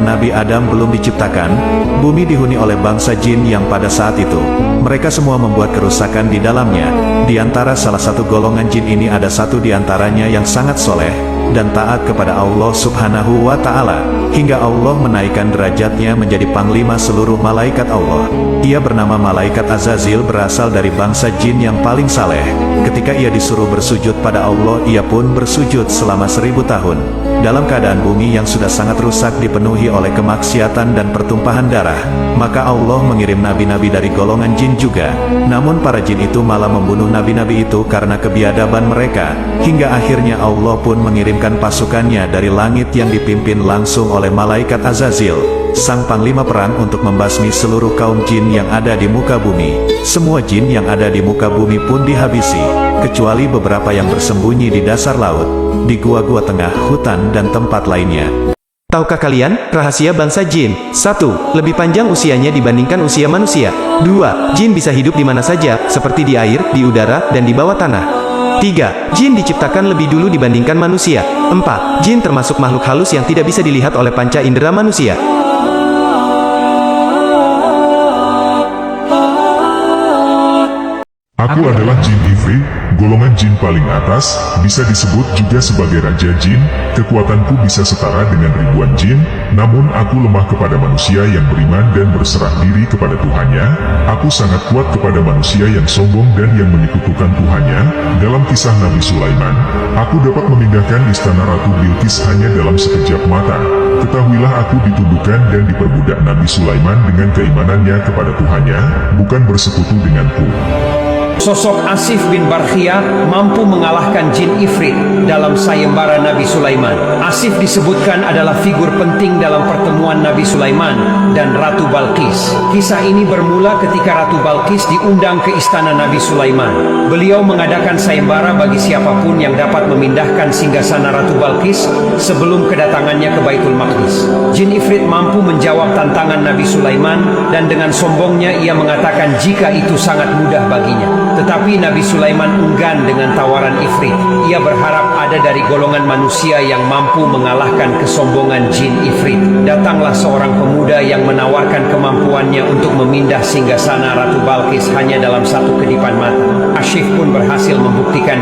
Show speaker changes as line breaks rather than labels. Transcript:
Nabi Adam belum diciptakan, bumi dihuni oleh bangsa jin yang pada saat itu, mereka semua membuat kerusakan di dalamnya. Di antara salah satu golongan jin ini ada satu di antaranya yang sangat soleh, dan taat kepada Allah Subhanahu wa Ta'ala, hingga Allah menaikkan derajatnya menjadi panglima seluruh malaikat Allah. Ia bernama Malaikat Azazil, berasal dari bangsa jin yang paling saleh. Ketika ia disuruh bersujud pada Allah, ia pun bersujud selama 1000 tahun. Dalam keadaan bumi yang sudah sangat rusak dipenuhi oleh kemaksiatan dan pertumpahan darah, maka Allah mengirim nabi-nabi dari golongan jin juga. Namun para jin itu malah membunuh nabi-nabi itu karena kebiadaban mereka, hingga akhirnya Allah pun mengirimkan pasukannya dari langit yang dipimpin langsung oleh Malaikat Azazil, sang panglima perang, untuk membasmi seluruh kaum jin yang ada di muka bumi. Semua jin yang ada di muka bumi pun dihabisi, kecuali beberapa yang bersembunyi di dasar laut, di gua-gua tengah hutan dan tempat lainnya.
Tahukah kalian rahasia bangsa jin? 1. Lebih panjang usianya dibandingkan usia manusia. 2. Jin bisa hidup di mana saja, seperti di air, di udara, dan di bawah tanah. 3. Jin diciptakan lebih dulu dibandingkan manusia. 4. Jin termasuk makhluk halus yang tidak bisa dilihat oleh panca indera manusia.
Aku adalah jin Ifrit, golongan jin paling atas, bisa disebut juga sebagai Raja Jin. Kekuatanku bisa setara dengan ribuan jin, namun aku lemah kepada manusia yang beriman dan berserah diri kepada Tuhannya. Aku sangat kuat kepada manusia yang sombong dan yang menyekutukan Tuhannya. Dalam kisah Nabi Sulaiman, aku dapat memindahkan istana Ratu Bilqis hanya dalam sekejap mata. Ketahuilah aku dituduhkan dan diperbudak Nabi Sulaiman dengan keimanannya kepada Tuhannya, bukan bersekutu denganku.
Sosok Asif bin Barkhia mampu mengalahkan jin Ifrit dalam sayembara Nabi Sulaiman. Asif disebutkan adalah figur penting dalam pertemuan Nabi Sulaiman dan Ratu Balqis. Kisah ini bermula ketika Ratu Balqis diundang ke istana Nabi Sulaiman. Beliau mengadakan sayembara bagi siapapun yang dapat memindahkan singgasana Ratu Balqis sebelum kedatangannya ke Baitul Maqdis. Jin Ifrit mampu menjawab tantangan Nabi Sulaiman, dan dengan sombongnya ia mengatakan jika itu sangat mudah baginya. Tetapi Nabi Sulaiman enggan dengan tawaran Ifrit. Ia berharap ada dari golongan manusia yang mampu mengalahkan kesombongan jin Ifrit. Datanglah seorang pemuda yang menawarkan kemampuannya untuk memindah singgasana Ratu Balqis hanya dalam satu kedipan mata. Asif pun berhasil membuktikan